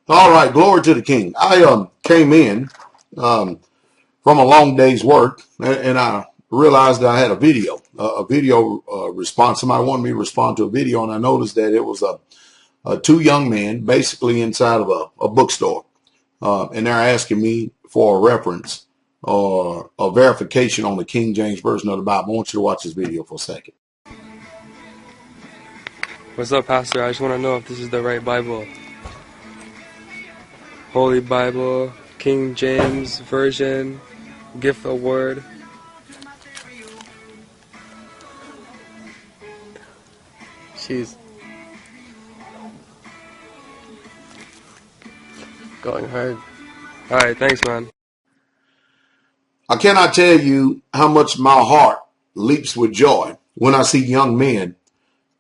All right, glory to the King. I came in from a long day's work, and I realized that I had a video response. Somebody wanted me to respond to a video, and I noticed that it was two young men basically inside of a bookstore, and they're asking me for a reference or a verification on the King James Version of the Bible. I want you to watch this video for a second. What's up, Pastor? I just want to know if this is the right Bible. Holy Bible, King James Version, Gift of Word. She's going hard. Alright, thanks, man. I cannot tell you how much my heart leaps with joy when I see young men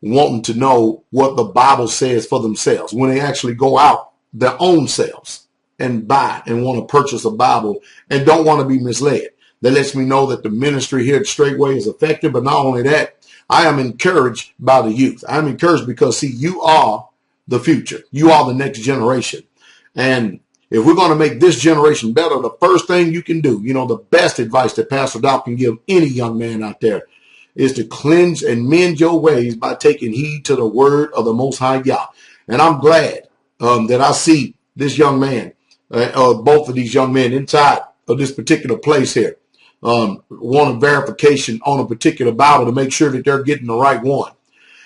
wanting to know what the Bible says for themselves, when they actually go out their own selves and buy and want to purchase a Bible and don't want to be misled. That lets me know that the ministry here at Straightway is effective. But not only that, I am encouraged by the youth. I'm encouraged because, see, you are the future. You are the next generation. And if we're going to make this generation better, the first thing you can do, the best advice that Pastor Dowell can give any young man out there is to cleanse and mend your ways by taking heed to the word of the Most High Yah. And I'm glad that I see this young man, both of these young men inside of this particular place here, want a verification on a particular Bible to make sure that they're getting the right one.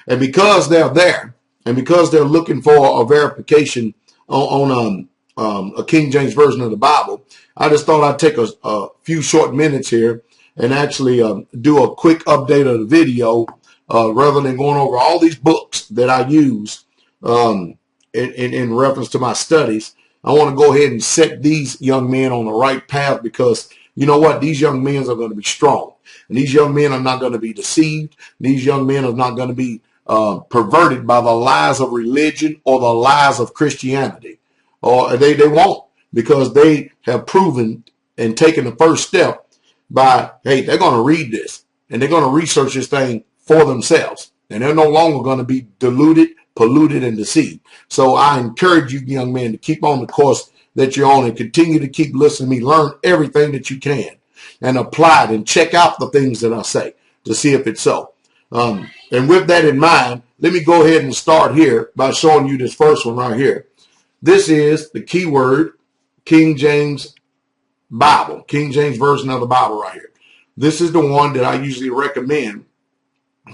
And because they're there, and because they're looking for a verification on a King James Version of the Bible, I just thought I'd take a few short minutes here and actually do a quick update of the video rather than going over all these books that I use in reference to my studies. I want to go ahead and set these young men on the right path because you know what? These young men are going to be strong. And these young men are not going to be deceived. These young men are not going to be perverted by the lies of religion or the lies of Christianity. Or they won't, because they have proven and taken the first step by, hey, they're going to read this and they're going to research this thing for themselves. And they're no longer going to be deluded, polluted, and deceived. So I encourage you, young men, to keep on the course that you're on and continue to keep listening to me. Learn everything that you can and apply it and check out the things that I say to see if it's so. And with that in mind, let me go ahead and start here by showing you this first one right here. This is the keyword King James Bible, King James Version of the Bible right here. This is the one that I usually recommend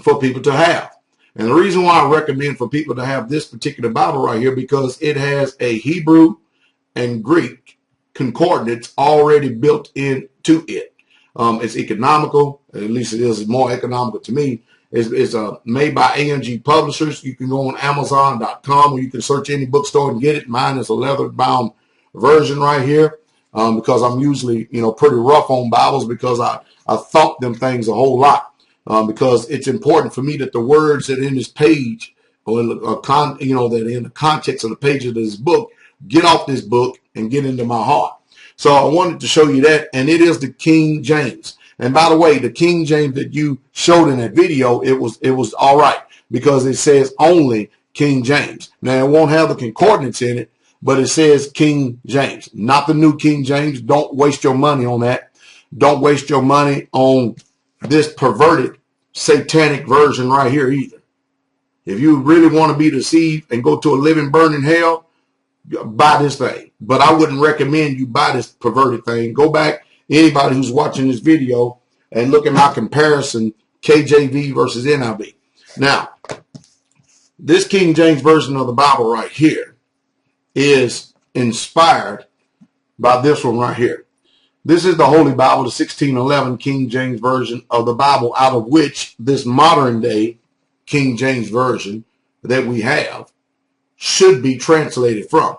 for people to have. And the reason why I recommend for people to have this particular Bible right here, because it has a Hebrew and Greek concordance already built into it. It's economical, at least it is more economical to me. It's made by AMG Publishers. You can go on Amazon.com or you can search any bookstore and get it. Mine is a leather-bound version right here because I'm usually, pretty rough on Bibles because I thump them things a whole lot because it's important for me that the words that are in this page or that in the context of the page of this book get off this book and get into my heart. So I wanted to show you that, and it is the King James. And by the way, the King James that you showed in that video, it was all right because it says only King James. Now, it won't have the concordance in it, but it says King James, not the New King James. Don't waste your money on that. Don't waste your money on this perverted satanic version right here either. If you really want to be deceived and go to a living, burning hell, buy this thing. But I wouldn't recommend you buy this perverted thing. Go back, anybody who's watching this video, and look at my comparison, KJV versus NIV. Now, this King James Version of the Bible right here is inspired by this one right here. This is the Holy Bible, the 1611 King James Version of the Bible, out of which this modern day King James Version that we have should be translated from.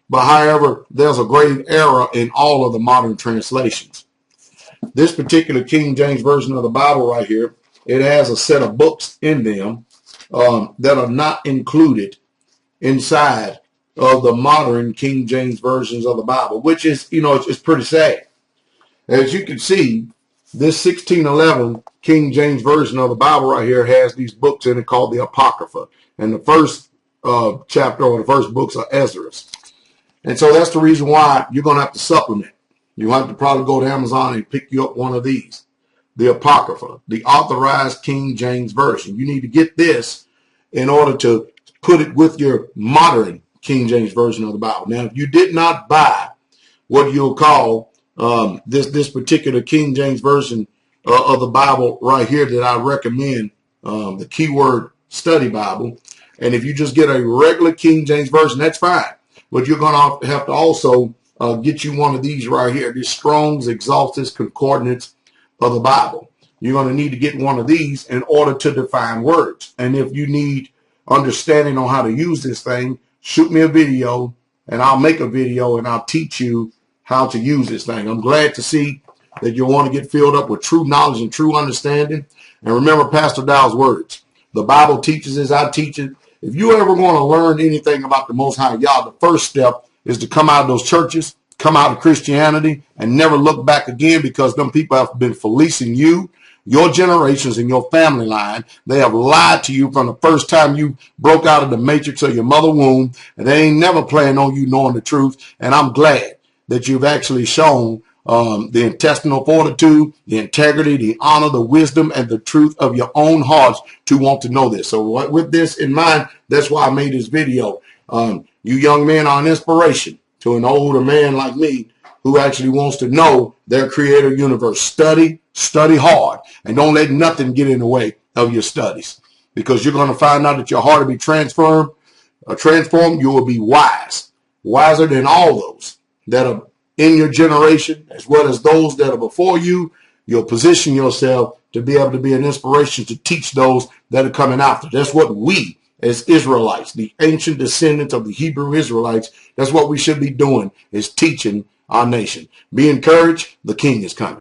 But however, there's a grave error in all of the modern translations. This particular King James Version of the Bible right here, it has a set of books in them that are not included inside of the modern King James Versions of the Bible, which is, it's pretty sad. As you can see, this 1611 King James Version of the Bible right here has these books in it called the Apocrypha. And the first chapter or the first books are Ezra's. And so that's the reason why you're going to have to supplement. You have to probably go to Amazon and pick you up one of these. The Apocrypha, the Authorized King James Version. You need to get this in order to put it with your modern King James Version of the Bible. Now, if you did not buy what you'll call this particular King James Version of the Bible right here that I recommend, the Keyword Study Bible, and if you just get a regular King James Version, that's fine. But you're going to have to also get you one of these right here, this Strong's Exhaustive Concordance of the Bible. You're going to need to get one of these in order to define words. And if you need understanding on how to use this thing, shoot me a video and I'll make a video and I'll teach you how to use this thing. I'm glad to see that you want to get filled up with true knowledge and true understanding. And remember Pastor Dowell's words. The Bible teaches as I teach it. If you ever want to learn anything about the Most High Yah, the first step is to come out of those churches, come out of Christianity, and never look back again, because them people have been fleecing you, your generations, and your family line. They have lied to you from the first time you broke out of the matrix of your mother womb, and they ain't never planned on you knowing the truth. And I'm glad that you've actually shown the intestinal fortitude, the integrity, the honor, the wisdom, and the truth of your own hearts to want to know this. So with this in mind, that's why I made this video. You young men are an inspiration to an older man like me who actually wants to know their creator universe. Study hard, and don't let nothing get in the way of your studies, because you're going to find out that your heart will be transformed. You will be wiser than all those that are in your generation, as well as those that are before you. You'll position yourself to be able to be an inspiration to teach those that are coming after. That's what we as Israelites, the ancient descendants of the Hebrew Israelites, that's what we should be doing, is teaching our nation. Be encouraged. The King is coming.